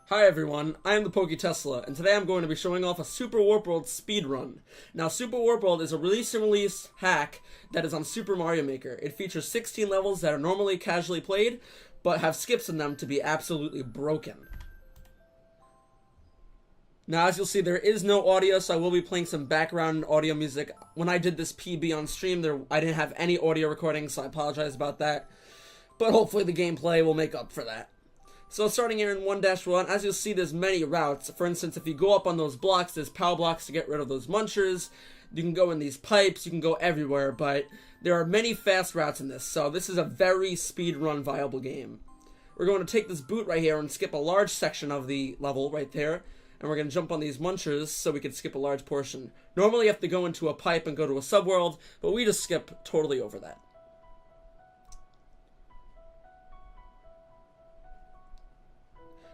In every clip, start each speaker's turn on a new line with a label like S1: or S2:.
S1: Hi everyone, I am the PokeTesla, and today I'm going to be showing off a Super Warp World speedrun. Now, Super Warp World is a release hack that is on Super Mario Maker. It features 16 levels that are normally casually played, but have skips in them to be absolutely broken. Now, as you'll see, there is no audio, so I will be playing some background audio music. When I did this PB on stream, I didn't have any audio recording, so I apologize about that. But hopefully the gameplay will make up for that. So starting here in 1-1, as you'll see, there's many routes. For instance, if you go up on those blocks, there's POW blocks to get rid of those munchers. You can go in these pipes, you can go everywhere, but there are many fast routes in this, so this is a very speedrun viable game. We're going to take this boot right here and skip a large section of the level right there, and we're going to jump on these munchers so we can skip a large portion. Normally you have to go into a pipe and go to a subworld, but we just skip totally over that.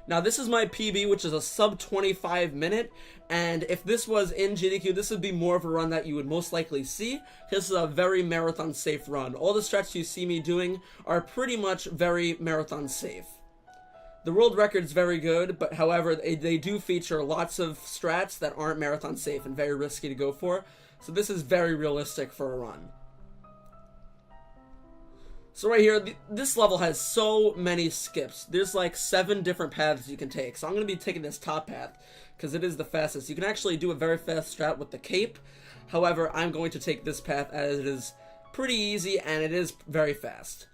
S1: Now, this is my PB, which is a sub 25 minute, and if this was in GDQ, this would be more of a run that you would most likely see. This is a very marathon safe run. All the strats you see me doing are pretty much very marathon safe. The world record's very good, but however, they do feature lots of strats that aren't marathon safe and very risky to go for, so this is very realistic for a run. So right here, this level has so many skips. There's like 7 different paths you can take. So I'm going to be taking this top path because it is the fastest. You can actually do a very fast strat with the cape. However, I'm going to take this path as it is pretty easy and it is very fast.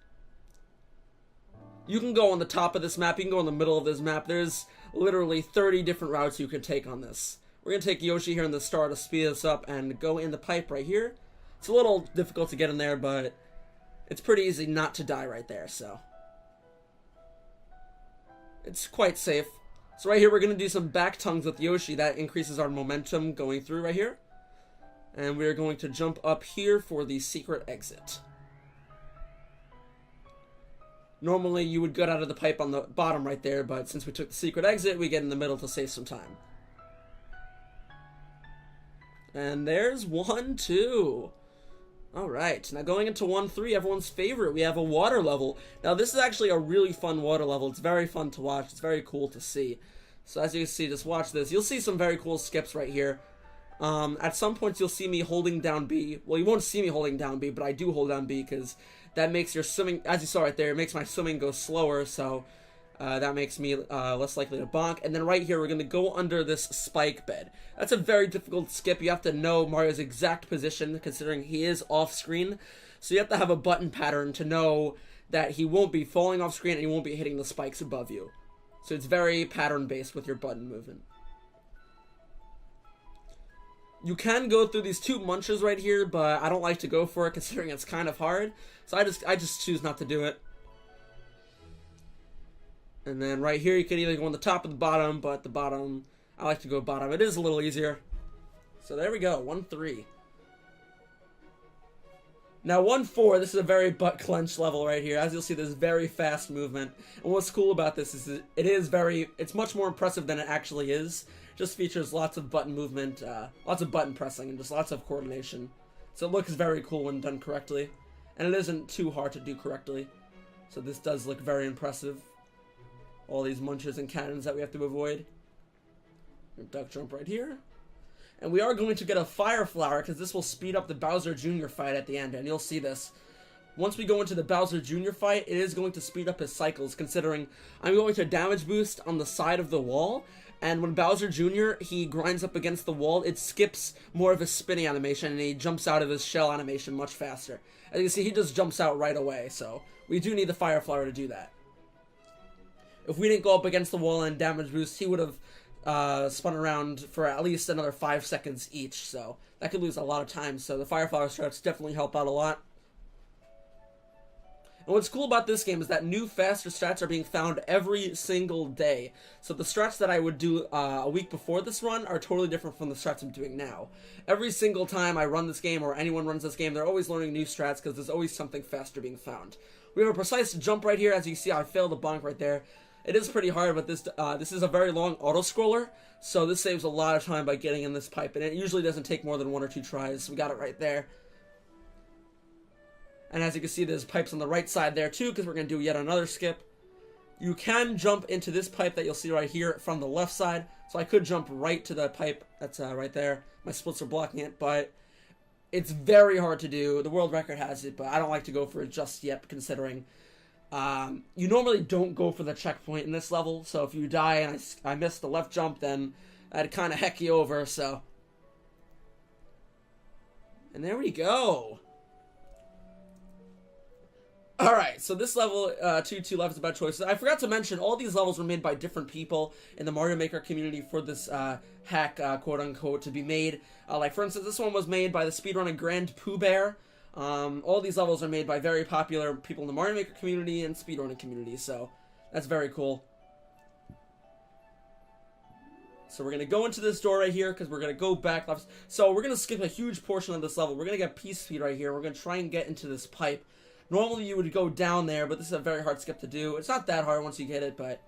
S1: You can go on the top of this map. You can go in the middle of this map. There's literally 30 different routes you can take on this. We're going to take Yoshi here in the start to speed this up and go in the pipe right here. It's a little difficult to get in there, but it's pretty easy not to die right there, so it's quite safe. So right here, we're going to do some back tongues with Yoshi. That increases our momentum going through right here. And we're going to jump up here for the secret exit. Normally, you would get out of the pipe on the bottom right there, but since we took the secret exit, we get in the middle to save some time. And there's 1, 2. Alright, now going into 1-3, everyone's favorite, we have a water level. Now this is actually a really fun water level. It's very fun to watch. It's very cool to see. So as you can see, just watch this. You'll see some very cool skips right here. At some points you'll see me holding down B. Well, you won't see me holding down B, but I do hold down B because that makes your swimming, as you saw right there, it makes my swimming go slower, so that makes me less likely to bonk. And then right here, we're going to go under this spike bed. That's a very difficult skip. You have to know Mario's exact position, considering he is off-screen. So you have to have a button pattern to know that he won't be falling off-screen and he won't be hitting the spikes above you. So it's very pattern-based with your button movement. You can go through these 2 munches right here, but I don't like to go for it, considering it's kind of hard. So I just choose not to do it. And then right here, you can either go on the top or the bottom, but the bottom, I like to go bottom. It is a little easier. So there we go, 1-3. Now 1-4, this is a very butt clench level right here. As you'll see, there's very fast movement. And what's cool about this is it's much more impressive than it actually is. It just features lots of button movement, lots of button pressing, and just lots of coordination. So it looks very cool when done correctly. And it isn't too hard to do correctly. So this does look very impressive. All these munchers and cannons that we have to avoid. Duck jump right here. And we are going to get a fire flower because this will speed up the Bowser Jr. fight at the end, and you'll see this. Once we go into the Bowser Jr. fight, it is going to speed up his cycles, considering I'm going to damage boost on the side of the wall, and when Bowser Jr. he grinds up against the wall, it skips more of his spinning animation, and he jumps out of his shell animation much faster. As you can see, he just jumps out right away, so we do need the fire flower to do that. If we didn't go up against the wall and damage boost, he would have spun around for at least another 5 seconds each, so that could lose a lot of time. So the fire flower strats definitely help out a lot. And what's cool about this game is that new faster strats are being found every single day. So the strats that I would do a week before this run are totally different from the strats I'm doing now. Every single time I run this game or anyone runs this game, they're always learning new strats because there's always something faster being found. We have a precise jump right here. As you can see, I failed a bonk right there. It is pretty hard, but this is a very long auto-scroller, so this saves a lot of time by getting in this pipe, and it usually doesn't take more than 1 or 2 tries. We got it right there. And as you can see, there's pipes on the right side there too, because we're going to do yet another skip. You can jump into this pipe that you'll see right here from the left side. So I could jump right to the pipe that's right there. My splits are blocking it, but it's very hard to do. The world record has it, but I don't like to go for it just yet, considering you normally don't go for the checkpoint in this level. So if you die and I miss the left jump, then that'd kind of heck you over, so. And there we go. Alright, so this level, 2 left is about choices. I forgot to mention, all these levels were made by different people in the Mario Maker community for this hack, quote-unquote, to be made. Like, for instance, this one was made by the speedrunner Grand Pooh Bear. All these levels are made by very popular people in the Mario Maker community and speedrunning community, so that's very cool. So we're going to go into this door right here, because we're going to go back left. So we're going to skip a huge portion of this level. We're going to get Peace Speed right here. We're going to try and get into this pipe. Normally you would go down there, but this is a very hard skip to do. It's not that hard once you get it, but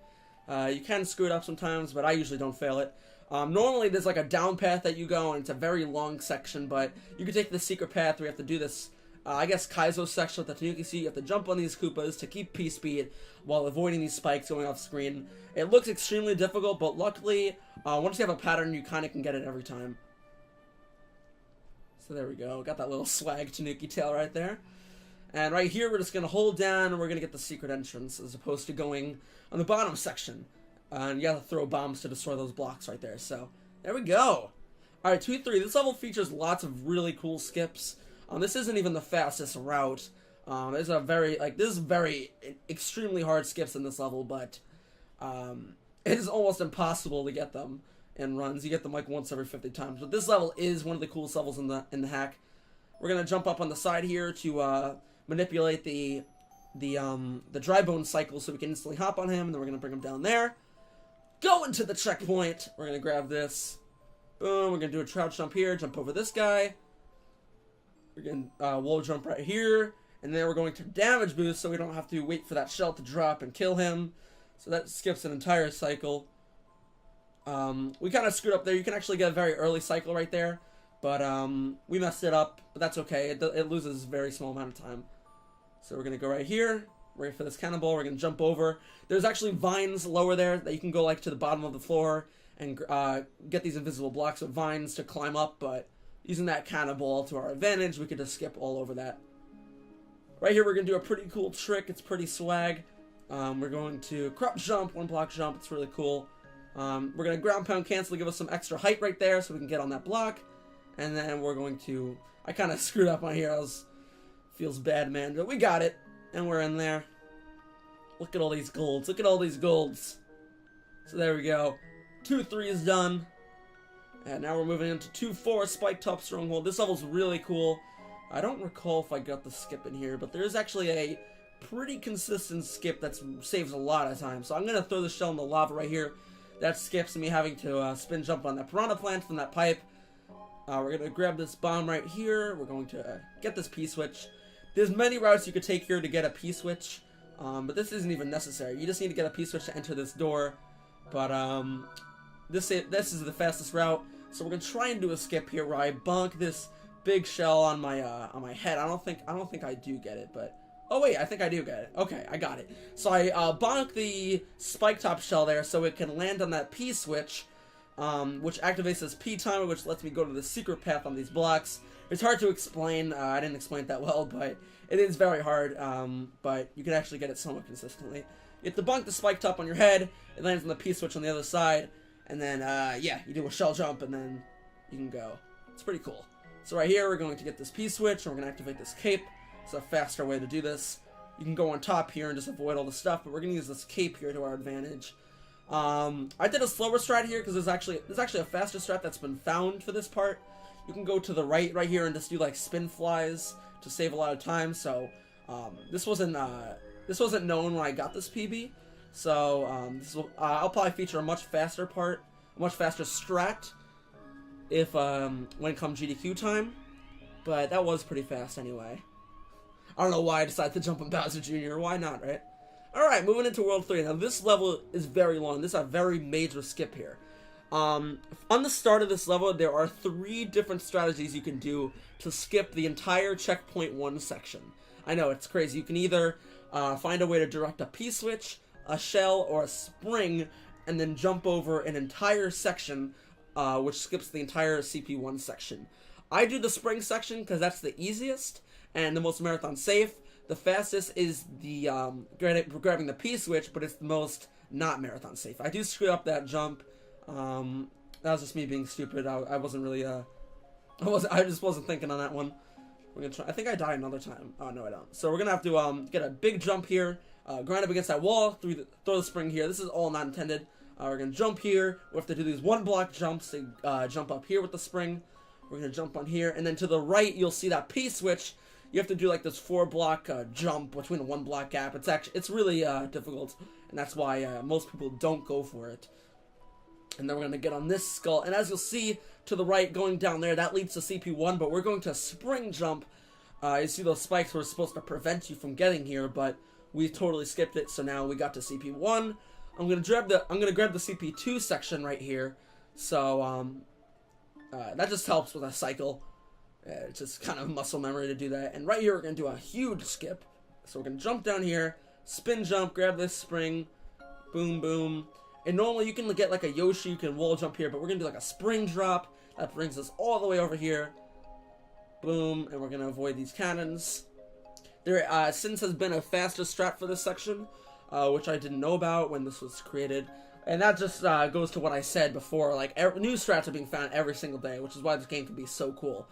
S1: you can screw it up sometimes, but I usually don't fail it. Normally there's like a down path that you go, and it's a very long section, but you can take the secret path where you have to do this, I guess, Kaizo section with the Tanuki Seat. You have to jump on these Koopas to keep Peace Speed while avoiding these spikes going off screen. It looks extremely difficult, but luckily, once you have a pattern, you kind of can get it every time. So there we go. Got that little swag Tanuki tail right there. And right here, we're just going to hold down, and we're going to get the secret entrance, as opposed to going on the bottom section. And you have to throw bombs to destroy those blocks right there. So, there we go. Alright, 2-3. This level features lots of really cool skips. This isn't even the fastest route. There's a very, this is very extremely hard skips in this level, but it is almost impossible to get them in runs. You get them like once every 50 times. But this level is one of the coolest levels in the hack. We're going to jump up on the side here to manipulate the dry bone cycle so we can instantly hop on him, and then we're going to bring him down there. Go into the checkpoint. We're going to grab this. Boom. We're going to do a crouch jump here, jump over this guy. We're going to wall jump right here, and then we're going to damage boost so we don't have to wait for that shell to drop and kill him. So that skips an entire cycle. We kind of screwed up there. You can actually get a very early cycle right there, but we messed it up, but that's okay. It loses a very small amount of time. So we're going to go right here, ready for this cannonball. We're going to jump over. There's actually vines lower there that you can go like to the bottom of the floor and get these invisible blocks of vines to climb up, but using that cannonball to our advantage, we could just skip all over that. Right here, we're going to do a pretty cool trick. It's pretty swag. We're going to crop jump, 1 block jump. It's really cool. We're going to ground pound cancel to give us some extra height right there so we can get on that block. And then we're going to... I kind of screwed up on here. Feels bad, man. But we got it. And we're in there. Look at all these golds. Look at all these golds. So there we go. 2-3 is done. And now we're moving into 2-4, Spike Top Stronghold. This level's really cool. I don't recall if I got the skip in here, but there's actually a pretty consistent skip that saves a lot of time. So I'm going to throw the shell in the lava right here. That skips me having to spin jump on that piranha plant from that pipe. We're going to grab this bomb right here. We're going to get this P-switch. There's many routes you could take here to get a P-switch, but this isn't even necessary. You just need to get a P-switch to enter this door. But this is the fastest route. So we're going to try and do a skip here where I bonk this big shell on my head. I don't think I do get it, but oh wait, I think I do get it. Okay, I got it. So I bonk the spike top shell there so it can land on that P switch, which activates this P timer, which lets me go to the secret path on these blocks. It's hard to explain. I didn't explain it that well, but it is very hard. But you can actually get it somewhat consistently. You have to bonk the spike top on your head. It lands on the P switch on the other side, and then yeah, you do a shell jump, and then you can go. It's pretty cool. So right here, we're going to get this P-switch, and we're going to activate this cape. It's a faster way to do this. You can go on top here and just avoid all the stuff, but we're going to use this cape here to our advantage. I did a slower strat here, because there's actually a faster strat that's been found for this part. You can go to the right here and just do, like, spin flies to save a lot of time, so this wasn't known when I got this PB. So I'll probably feature a much faster part, a much faster strat, if when it comes GDQ time, but that was pretty fast anyway. I don't know why I decided to jump on Bowser Jr. Why not, right? Alright, moving into World 3. Now this level is very long. This is a very major skip here. On the start of this level, there are 3 different strategies you can do to skip the entire Checkpoint 1 section. I know, it's crazy. You can either find a way to direct a P-switch, a shell, or a spring, and then jump over an entire section, which skips the entire CP1 section. I do the spring section because that's the easiest and the most marathon safe. The fastest is the grabbing the P switch, but it's the most not marathon safe. I do screw up that jump. That was just me being stupid. I wasn't really I just wasn't thinking on that one. We're gonna try. I think I die another time. Oh no, I don't. So we're gonna have to get a big jump here, grind up against that wall, throw the spring here. This is all not intended. We're gonna jump here. We have to do these 1-block jumps to jump up here with the spring. We're gonna jump on here, and then to the right you'll see that P switch. You have to do like this 4-block jump between a 1-block gap. It's really difficult, and that's why most people don't go for it. And then we're gonna get on this skull, and as you'll see to the right, going down there, that leads to CP1. But we're going to spring jump. You see those spikes were supposed to prevent you from getting here, but we totally skipped it. So now we got to CP1. I'm gonna grab the CP2 section right here. So that just helps with a cycle. It's just kind of muscle memory to do that. And right here, we're going to do a huge skip. So we're going to jump down here, spin jump, grab this spring, boom, boom. And normally you can get like a Yoshi, you can wall jump here, but we're going to do like a spring drop. That brings us all the way over here. Boom, and we're going to avoid these cannons. There, since has been a faster strat for this section, which I didn't know about when this was created. And that just goes to what I said before, like new strats are being found every single day, which is why this game can be so cool.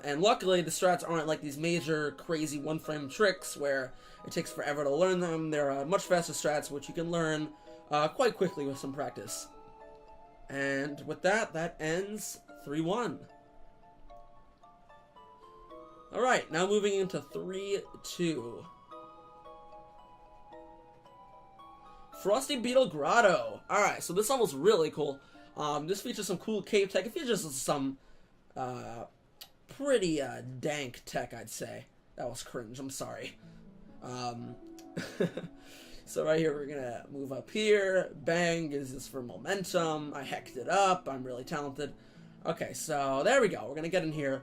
S1: And luckily, the strats aren't like these major, crazy one-frame tricks where it takes forever to learn them. They're much faster strats, which you can learn quite quickly with some practice. And with that, that ends 3-1. Alright, now moving into 3-2. Frosty Beetle Grotto. Alright, so this level's really cool. This features some cool cave tech. It features some pretty dank tech, I'd say. That was cringe, I'm sorry. So right here, we're gonna move up here. Bang is this for momentum. I hecked it up. I'm really talented. Okay, so there we go. We're gonna get in here.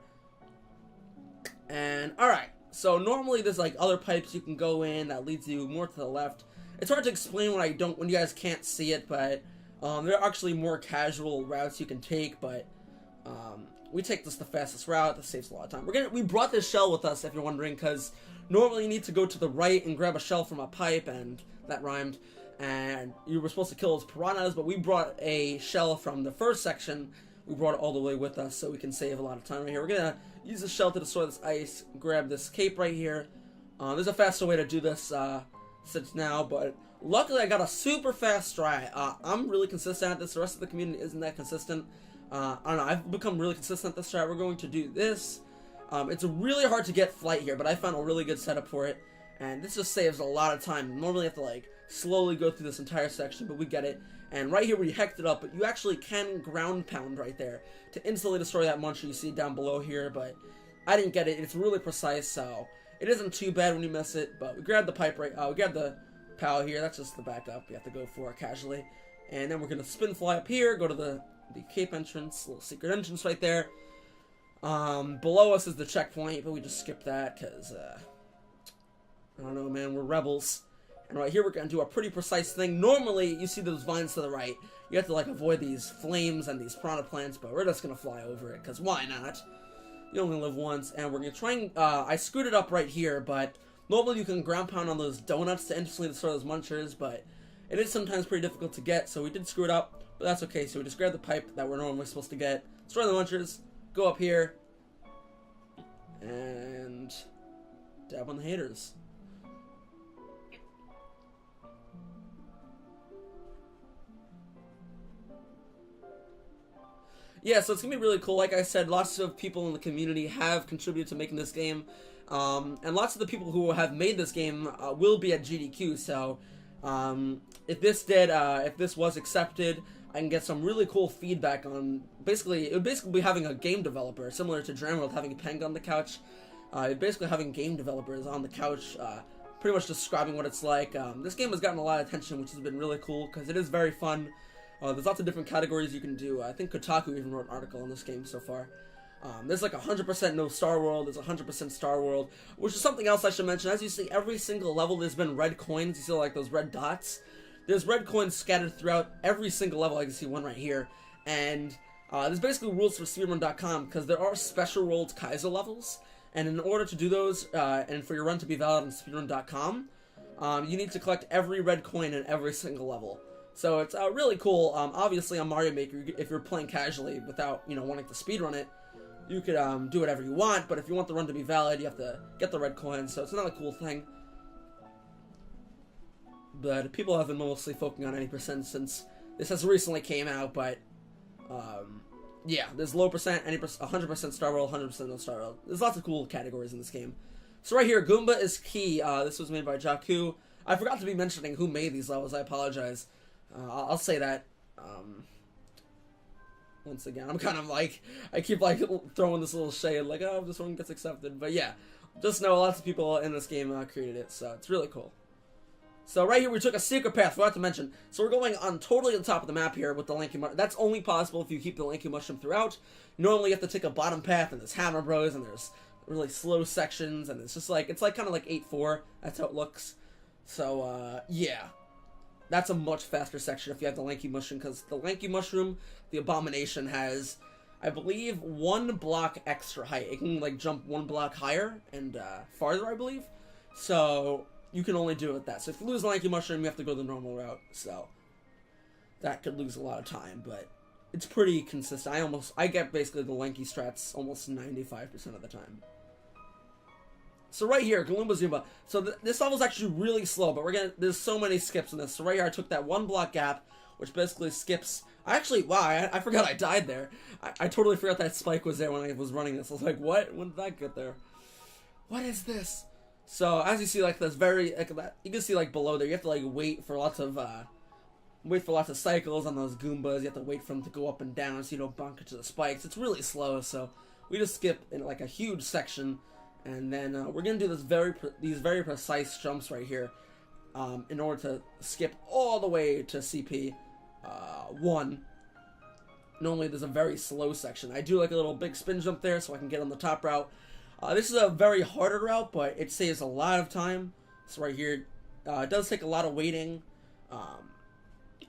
S1: And, alright. So normally there's like other pipes you can go in that leads you more to the left. It's hard to explain when you guys can't see it, but there are actually more casual routes you can take, but we take this the fastest route. This saves a lot of time. We brought this shell with us, if you're wondering, because normally you need to go to the right and grab a shell from a pipe, and that rhymed, and you were supposed to kill those piranhas, but we brought a shell from the first section. We brought it all the way with us, so we can save a lot of time right here. We're gonna use the shell to destroy this ice, grab this cape right here. There's a faster way to do this since now, but luckily I got a super fast strat. I'm really consistent at this. The rest of the community isn't that consistent. I don't know, I've become really consistent at this strat. We're going to do this. It's really hard to get flight here, but I found a really good setup for it, and this just saves a lot of time. Normally you have to like slowly go through this entire section, but we get it. And right here we hecked it up, but you actually can ground pound right there to instantly destroy that muncher you see down below here, but I didn't get it. It's really precise, so it isn't too bad when you miss it. But we grabbed the pipe right, we grabbed the POW here. That's just the backup you have to go for casually. And then we're gonna spin fly up here, go to the cape entrance, little secret entrance right there. Below us is the checkpoint, but we just skipped that because I don't know, man, we're rebels. And right here we're gonna do a pretty precise thing. Normally you see those vines to the right, you have to like avoid these flames and these piranha plants, but we're just gonna fly over it because why not? You only live once. And we're gonna try and I screwed it up right here, but normally you can ground pound on those donuts to instantly destroy those munchers, but it is sometimes pretty difficult to get, so we did screw it up, but that's okay. So we just grab the pipe that we're normally supposed to get, destroy the munchers, go up here, and dab on the haters. Yeah, so it's going to be really cool. Like I said, lots of people in the community have contributed to making this game. And lots of the people who have made this game will be at GDQ. So if this was accepted, I can get some really cool feedback on, it would basically be having a game developer, similar to Dreamworld having a Peng on the couch. Basically having game developers on the couch, pretty much describing what it's like. This game has gotten a lot of attention, which has been really cool, because it is very fun. There's lots of different categories you can do. I think Kotaku even wrote an article on this game so far. There's like 100% no Star World, there's 100% Star World, which is something else I should mention. As you see, every single level there's been red coins. You see like those red dots? There's red coins scattered throughout every single level. I can see one right here. And there's basically rules for speedrun.com, because there are special rolled Kaiser levels. And in order to do those, and for your run to be valid on speedrun.com, you need to collect every red coin in every single level. So it's really cool. Obviously on Mario Maker, if you're playing casually without, wanting to speedrun it, you could do whatever you want, but if you want the run to be valid, you have to get the red coins, so it's not a cool thing. But people have been mostly focusing on 80% since this has recently came out, but yeah, there's low percent, 100% Star World, 100% no Star World. There's lots of cool categories in this game. So right here, Goomba is key. This was made by AGDQ. I forgot to be mentioning who made these levels, I apologize. I'll say that. Once again, I'm kind of like, I keep like throwing this little shade, like, oh, this one gets accepted. But yeah, just know lots of people in this game created it, so it's really cool. So right here, we took a secret path, forgot to mention. So we're going on totally on top of the map here with the Lanky Mushroom. That's only possible if you keep the Lanky Mushroom throughout. Normally you have to take a bottom path, and there's Hammer Bros, and there's really slow sections, and it's just like, it's like kind of like 8-4, that's how it looks. So, yeah. That's a much faster section if you have the Lanky Mushroom, because the Lanky Mushroom, the Abomination, has, I believe, 1 block extra height. It can, like, jump 1 block higher and farther, I believe. So you can only do it with that. So if you lose the Lanky Mushroom, you have to go the normal route. So that could lose a lot of time, but it's pretty consistent. I get basically the Lanky strats almost 95% of the time. So right here, Galoomba Zumba. So this level's actually really slow, but there's so many skips in this. So right here, I took that 1 block gap, which basically skips. Wow, I forgot I died there. I totally forgot that Spike was there when I was running this. I was like, what? When did that get there? What is this? So as you see, like this you can see like below there, you have to like wait for lots of cycles on those Goombas. You have to wait for them to go up and down so you don't bump into the spikes. It's really slow, so we just skip in like a huge section. And then we're gonna do these very precise jumps right here, in order to skip all the way to CP 1. Normally there's a very slow section. I do like a little big spin jump there so I can get on the top route. This is a very harder route, but it saves a lot of time. So right here, it does take a lot of waiting.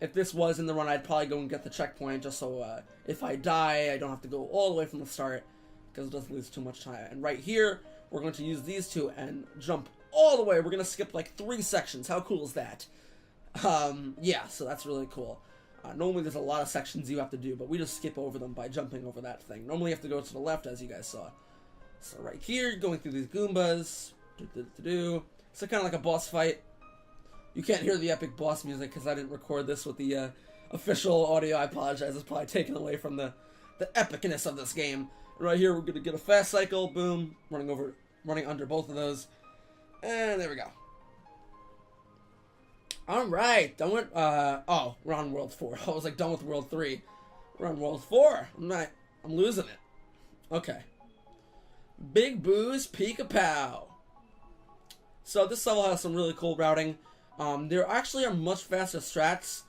S1: If this was in the run, I'd probably go and get the checkpoint just so if I die, I don't have to go all the way from the start, because it doesn't lose too much time. And right here, we're going to use these two and jump all the way. We're going to skip like 3 sections. How cool is that? Yeah, so that's really cool. Normally there's a lot of sections you have to do, but we just skip over them by jumping over that thing. Normally you have to go to the left, as you guys saw. So right here, going through these Goombas. So kind of like a boss fight. You can't hear the epic boss music because I didn't record this with the official audio. I apologize. It's probably taken away from the epicness of this game. Right here, we're going to get a fast cycle. Boom. Running under both of those. And there we go. Alright. Done with, oh, we're on World 4. I was like done with World 3. We're on World 4. I'm losing it. Okay. Big Boo's Peek-a-POW. So this level has some really cool routing. There actually are much faster strats.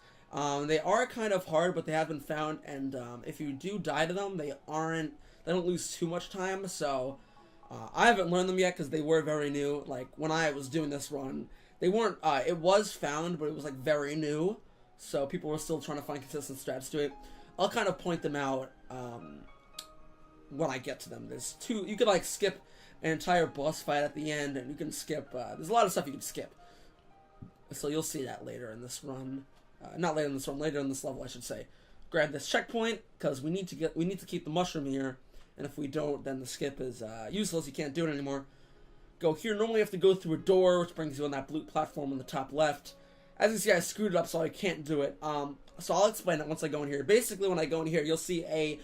S1: They are kind of hard, but they have been found, and if you do die to them, they don't lose too much time. So I haven't learned them yet because they were very new. Like when I was doing this run, they weren't. It was found, but it was like very new, so people were still trying to find consistent strats to it. I'll kind of point them out when I get to them. There's 2. You could like skip an entire boss fight at the end, and you can skip. There's a lot of stuff you can skip. So you'll see that later in this run. Not later in this run, later in this level, I should say. Grab this checkpoint because we need to keep the mushroom here, and if we don't, then the skip is useless. You can't do it anymore. Go here. Normally you have to go through a door, which brings you on that blue platform on the top left. As you see, I screwed it up, so I can't do it. So I'll explain it once I go in here. Basically, when I go in here, you'll see a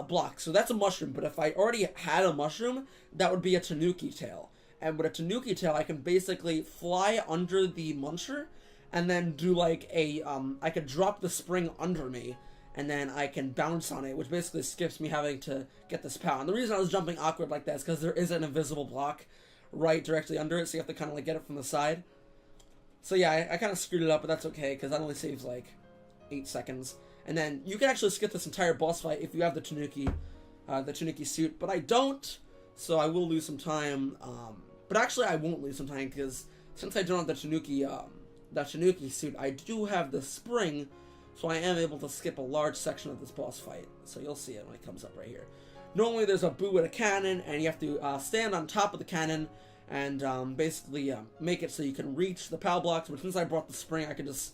S1: block. So that's a mushroom, but if I already had a mushroom, that would be a tanuki tail. And with a tanuki tail, I can basically fly under the muncher, and then do like a, I could drop the spring under me, and then I can bounce on it, which basically skips me having to get this POW. And the reason I was jumping awkward like that is because there is an invisible block right directly under it, so you have to kind of like get it from the side. So yeah, I kind of screwed it up, but that's okay, because that only saves like 8 seconds. And then you can actually skip this entire boss fight if you have the tanuki. the Tanuki suit, but I don't, so I will lose some time. But actually, I won't lose some time because since I don't have the Tanuki suit, I do have the spring, so I am able to skip a large section of this boss fight. So you'll see it when it comes up right here. Normally, there's a boo with a cannon, and you have to stand on top of the cannon and basically make it so you can reach the POW blocks. But since I brought the spring, I can just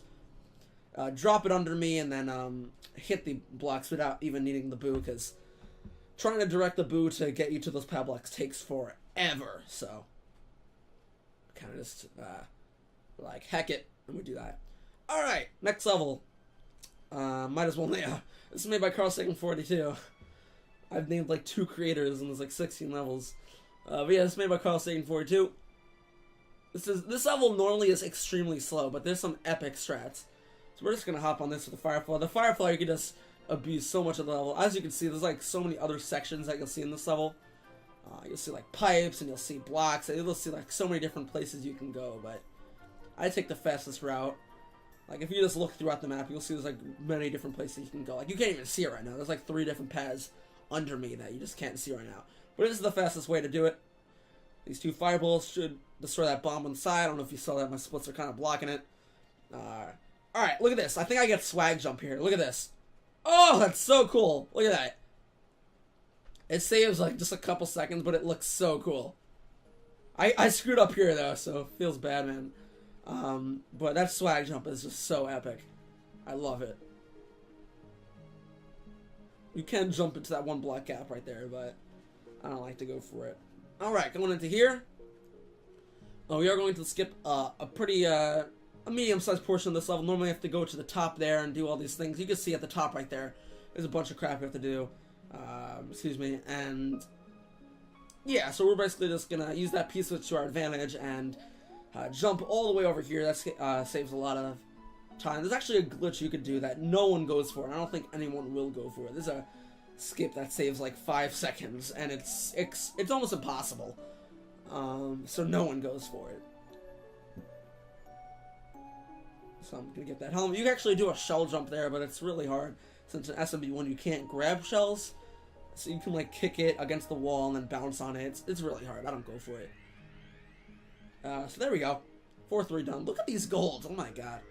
S1: drop it under me and then hit the blocks without even needing the boo, because trying to direct the boo to get you to those POW blocks takes forever. So kind of just like, heck it, and we do that. Alright, next level. Might as well name. This is made by Carl Sagan 42. I've named like 2 creators and there's like 16 levels. But yeah, it's made by Carl Sagan 42. This level normally is extremely slow, but there's some epic strats. So we're just gonna hop on this with the Firefly. The Firefly, you can just abuse so much of the level. As you can see, there's like so many other sections that you'll see in this level. You'll see like pipes, and you'll see blocks, and you'll see like so many different places you can go, but I take the fastest route. Like, if you just look throughout the map, you'll see there's like many different places you can go. Like, you can't even see it right now. There's like 3 different paths under me that you just can't see right now. But this is the fastest way to do it. These 2 fireballs should destroy that bomb on the side. I don't know if you saw that. My splits are kind of blocking it. Alright, look at this. I think I get swag jump here. Look at this. Oh, that's so cool. Look at that. It saves like just a couple seconds, but it looks so cool. I screwed up here though, so it feels bad, man. But that swag jump is just so epic. I love it. You can jump into that 1 block gap right there, but I don't like to go for it. Alright, going into here. Oh, we are going to skip a pretty a medium-sized portion of this level. Normally you have to go to the top there and do all these things. You can see at the top right there, there's a bunch of crap you have to do. Excuse me, and yeah, so we're basically just gonna use that P-switch to our advantage and jump all the way over here. That saves a lot of time. There's actually a glitch you could do that no one goes for, and I don't think anyone will go for it. There's a skip that saves like 5 seconds, and it's almost impossible. So no one goes for it. So I'm gonna get that helmet. You can actually do a shell jump there, but it's really hard since in SMB1 you can't grab shells. So you can like kick it against the wall and then bounce on it. It's really hard. I don't go for it. So there we go. 4-3 done. Look at these golds. Oh my god.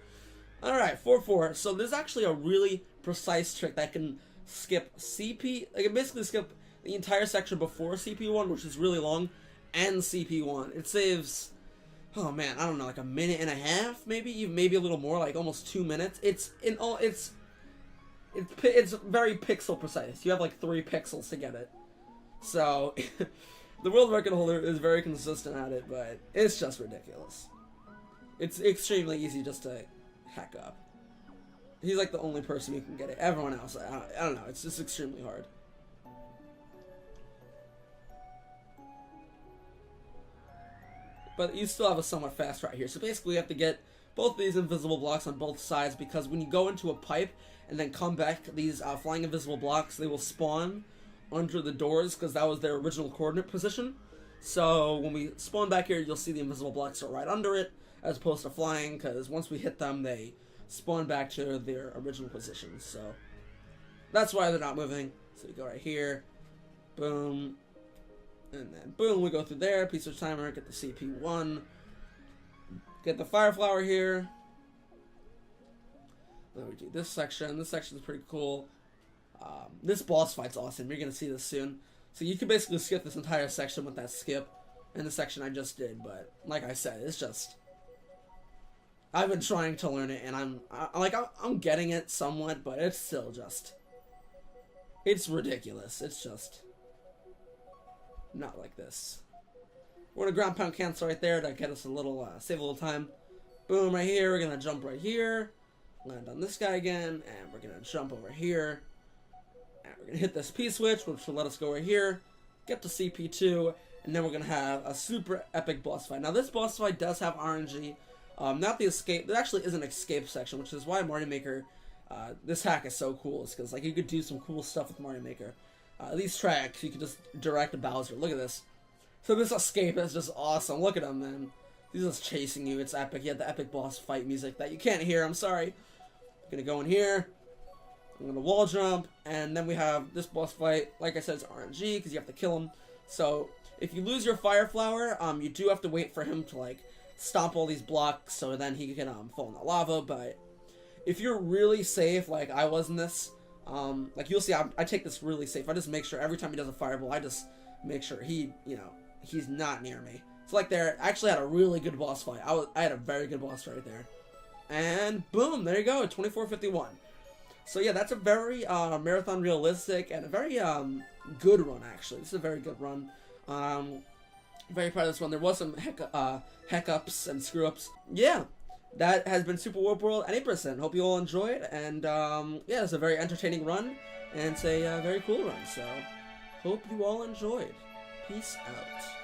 S1: Alright, 4-4. So there's actually a really precise trick that can skip CP. Like, it basically skip the entire section before CP1, which is really long, and CP1. It saves, oh man, I don't know, like a minute and a half, maybe a little more, like almost 2 minutes. It's very pixel precise. You have like 3 pixels to get it. So the world record holder is very consistent at it, but it's just ridiculous. It's extremely easy just to hack up. He's like the only person who can get it. Everyone else, I don't know. It's just extremely hard. But you still have a somewhat fast route here. So basically you have to get both these invisible blocks on both sides, because when you go into a pipe and then come back, these flying invisible blocks, they will spawn under the doors because that was their original coordinate position. So when we spawn back here, you'll see the invisible blocks are right under it, as opposed to flying, because once we hit them, they spawn back to their original positions. So that's why they're not moving. So we go right here, boom, and then boom, we go through there, piece of timer, get the CP1, get the fire flower here. Then we do this section. This section is pretty cool. This boss fight's awesome. You're gonna see this soon. So you can basically skip this entire section with that skip, and the section I just did. But like I said, it's just, I've been trying to learn it, and I'm getting it somewhat, but it's still just, it's ridiculous. It's just not like this. We're gonna ground pound cancel right there to get us a little save a little time. Boom, right here. We're gonna jump right here, land on this guy again, and we're gonna jump over here. And we're going to hit this P-switch, which will let us go right here, get to CP2, and then we're going to have a super epic boss fight. Now, this boss fight does have RNG. Not the escape. There actually is an escape section, which is why Mario Maker, this hack is so cool. It's because, like, you could do some cool stuff with Mario Maker. These tracks, you could just direct Bowser. Look at this. So this escape is just awesome. Look at him, man. He's just chasing you. It's epic. You have the epic boss fight music that you can't hear. I'm sorry. I'm going to go in here. I'm gonna wall jump, and then we have this boss fight. Like I said, it's RNG because you have to kill him. So if you lose your fire flower, you do have to wait for him to like stomp all these blocks, so then he can fall in the lava. But if you're really safe, like I was in this, like you'll see, I take this really safe. I just make sure every time he does a fireball, I just make sure he, he's not near me. So like there, I actually had a really good boss fight. I had a very good boss right there. And boom, there you go, 2451. So yeah, that's a very marathon realistic and a very good run actually. This is a very good run. Very proud of this one. There was some hiccups and screw ups. Yeah, that has been Super Warp World at 8%. Hope you all enjoyed, and yeah, it's a very entertaining run, and it's a very cool run. So hope you all enjoyed. Peace out.